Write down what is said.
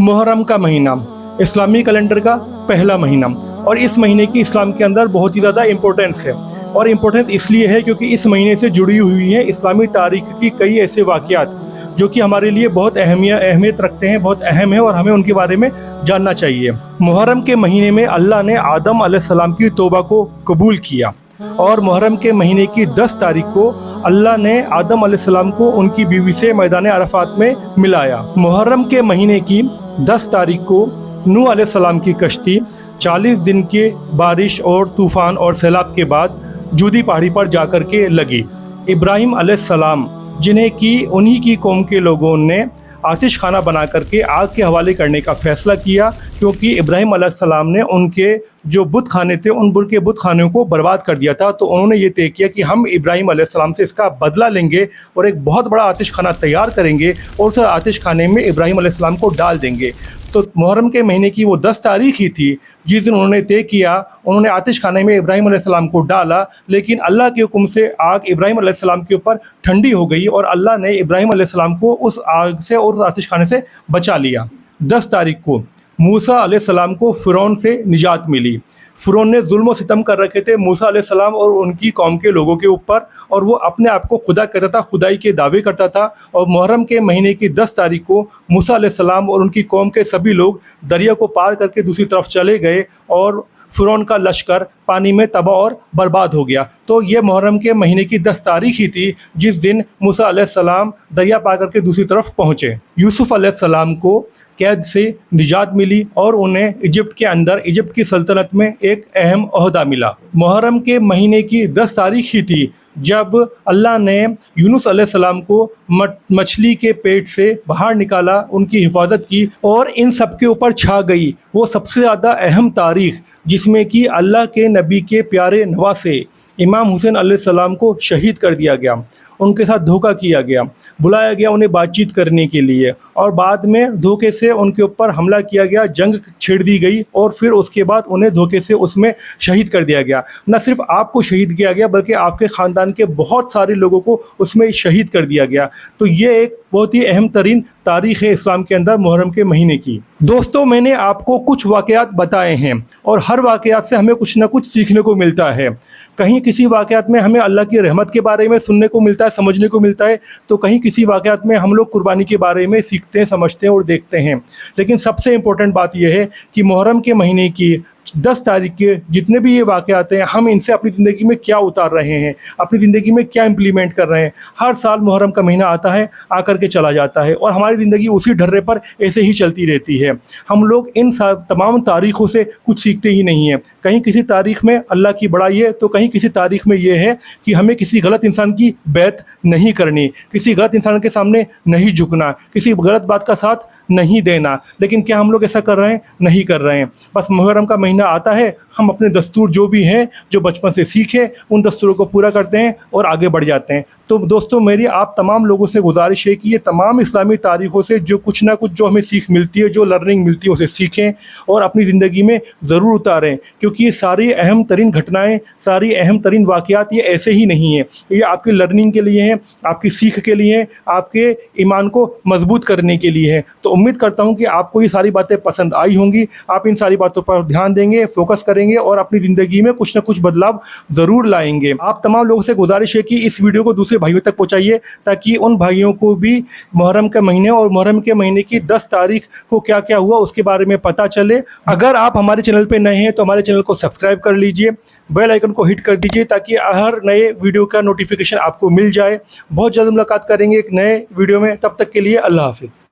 मुहर्रम का महीना इस्लामी कैलेंडर का पहला महीना और इस महीने की इस्लाम के अंदर बहुत ही ज़्यादा इम्पोर्टेंस है। और इम्पोर्टेंस इसलिए है क्योंकि इस महीने से जुड़ी हुई है इस्लामी तारीख़ की कई ऐसे वाक़यात जो कि हमारे लिए बहुत अहमियत रखते हैं, बहुत अहम है और हमें उनके बारे में जानना चाहिए। मुहर्रम के महीने में अल्लाह ने आदम अलैहिस्सलाम की तौबा को कबूल किया और मुहर्रम के महीने की 10 तारीख को अल्लाह ने आदम अलैहिस्सलाम को उनकी बीवी से मैदान अरफात में मिलाया। मुहर्रम के महीने की 10 तारीख को नूह अलैहिस्सलाम की कश्ती 40 दिन के बारिश और तूफ़ान और सैलाब के बाद जूदी पहाड़ी पर जाकर के लगी। इब्राहिम अलैहिस्सलाम जिन्हें कि उन्हीं की कौम के लोगों ने आतिश खाना बना करके आग के हवाले करने का फ़ैसला किया, क्योंकि इब्राहिम अलैहिस्सलाम ने उनके जो बुत खाने थे उन के बुत खानों को बर्बाद कर दिया था। तो उन्होंने ये तय किया कि हम इब्राहिम अलैहिस्सलाम से इसका बदला लेंगे और एक बहुत बड़ा आतिश खाना तैयार करेंगे और उस आतिश खाने में इब्राहिम अलैहिस्सलाम को डाल देंगे। तो मुहर्रम के महीने की वो 10 तारीख ही थी जिस दिन उन्होंने तय किया, उन्होंने आतिश खाने में इब्राहिम अलैहिस्सलाम को डाला, लेकिन अल्लाह के हुक्म से आग इब्राहिम अलैहिस्सलाम के ऊपर ठंडी हो गई और अल्लाह ने इब्राहिम अलैहिस्सलाम को उस आग से और उस आतिश खाने से बचा लिया। 10 तारीख को मूसा अलैहिस्सलाम को फ़िरौन से निजात मिली। फ़िरौन ने जुल्म व सितम कर रखे थे मूसा अलैहिस्सलाम और उनकी कौम के लोगों के ऊपर, और वो अपने आप को खुदा कहता था, खुदाई के दावे करता था। और मुहर्रम के महीने की 10 तारीख को मूसा अलैहिस्सलाम और उनकी कौम के सभी लोग दरिया को पार करके दूसरी तरफ चले गए और फ़िरौन का लश्कर पानी में तबाह और बर्बाद हो गया। तो ये मुहर्रम के महीने की 10 तारीख ही थी जिस दिन मूसा अलैहिस्सलाम दरिया पार करके दूसरी तरफ पहुँचे। यूसुफ़ अलैहिस्सलाम को कैद से निजात मिली और उन्हें इजिप्ट के अंदर इजिप्ट की सल्तनत में एक अहम ओहदा मिला। मुहर्रम के महीने की 10 तारीख ही थी जब अल्लाह ने यूनुस अलैहिस्सलाम को मछली के पेट से बाहर निकाला, उनकी हिफाजत की और इन सब के ऊपर छा गई वो सबसे ज़्यादा अहम तारीख़ जिसमें कि अल्लाह के नबी के प्यारे नवासे इमाम हुसैन अलैहिस्सलाम को शहीद कर दिया गया। उनके साथ धोखा किया गया, बुलाया गया उन्हें बातचीत करने के लिए और बाद में धोखे से उनके ऊपर हमला किया गया, जंग छेड़ दी गई और फिर उसके बाद उन्हें धोखे से उसमें शहीद कर दिया गया। न सिर्फ आपको शहीद किया गया बल्कि आपके ख़ानदान के बहुत सारे लोगों को उसमें शहीद कर दिया गया। तो ये एक बहुत ही अहम तरीन तारीख़ है इस्लाम के अंदर मुहर्रम के महीने की। दोस्तों, मैंने आपको कुछ वाक़यात बताए हैं और हर वाक़यात से हमें कुछ ना कुछ सीखने को मिलता है। कहीं किसी वाक़यात में हमें अल्लाह की रहमत के बारे में सुनने को मिलता है, समझने को मिलता है, तो कहीं किसी वाक़यात में हम लोग कुर्बानी के बारे में सीखते हैं, समझते हैं और देखते हैं। लेकिन सबसे इम्पोर्टेंट बात यह है कि मुहर्रम के महीने की 10 तारीख के जितने भी ये वाक़यात हैं, हम इनसे अपनी ज़िंदगी में क्या उतार रहे हैं, अपनी ज़िंदगी में क्या इम्प्लीमेंट कर रहे हैं। हर साल मुहर्रम का महीना आता है, आकर के चला जाता है और हमारी ज़िंदगी उसी ढर्रे पर ऐसे ही चलती रहती है। हम लोग इन तमाम तारीख़ों से कुछ सीखते ही नहीं हैं। कहीं किसी तारीख़ में अल्लाह की बड़ाई है तो कहीं किसी तारीख़ में ये है कि हमें किसी गलत इंसान की बैत नहीं करनी, किसी गलत इंसान के सामने नहीं झुकना, किसी गलत बात का साथ नहीं देना। लेकिन क्या हम लोग ऐसा कर रहे हैं? नहीं कर रहे हैं। बस मुहर्रम का महीना आता है, हम अपने दस्तूर जो भी हैं, जो बचपन से सीखे, उन दस्तूरों को पूरा करते हैं और आगे बढ़ जाते हैं। तो दोस्तों, मेरी आप तमाम लोगों से गुजारिश है कि ये तमाम इस्लामी तारीख़ों से जो कुछ ना कुछ जो हमें सीख मिलती है, जो लर्निंग मिलती है, उसे सीखें और अपनी ज़िंदगी में ज़रूर उतारें, क्योंकि ये सारी अहम तरीन घटनाएँ, सारी अहम तरीन वाक़यात ये ऐसे ही नहीं हैं। ये आपकी लर्निंग के लिए हैं, आपकी सीख के लिए हैं, आपके ईमान को मजबूत करने के लिए हैं। तो उम्मीद करता हूँ कि आपको ये सारी बातें पसंद आई होंगी। आप इन सारी बातों पर ध्यान देंगे, फोकस करेंगे और अपनी ज़िंदगी में कुछ ना कुछ बदलाव ज़रूर लाएंगे। आप तमाम लोगों से गुजारिश है कि इस वीडियो को दूसरे भाइयों तक पहुंचाइए ताकि उन भाइयों को भी मुहर्रम के महीने और मुहर्रम के महीने की 10 तारीख को क्या क्या हुआ उसके बारे में पता चले। अगर आप हमारे चैनल पे नए हैं तो हमारे चैनल को सब्सक्राइब कर लीजिए, बेल आइकन को हिट कर दीजिए ताकि हर नए वीडियो का नोटिफिकेशन आपको मिल जाए। बहुत जल्द मुलाकात करेंगे एक नए वीडियो में, तब तक के लिए अल्लाह हाफिज़।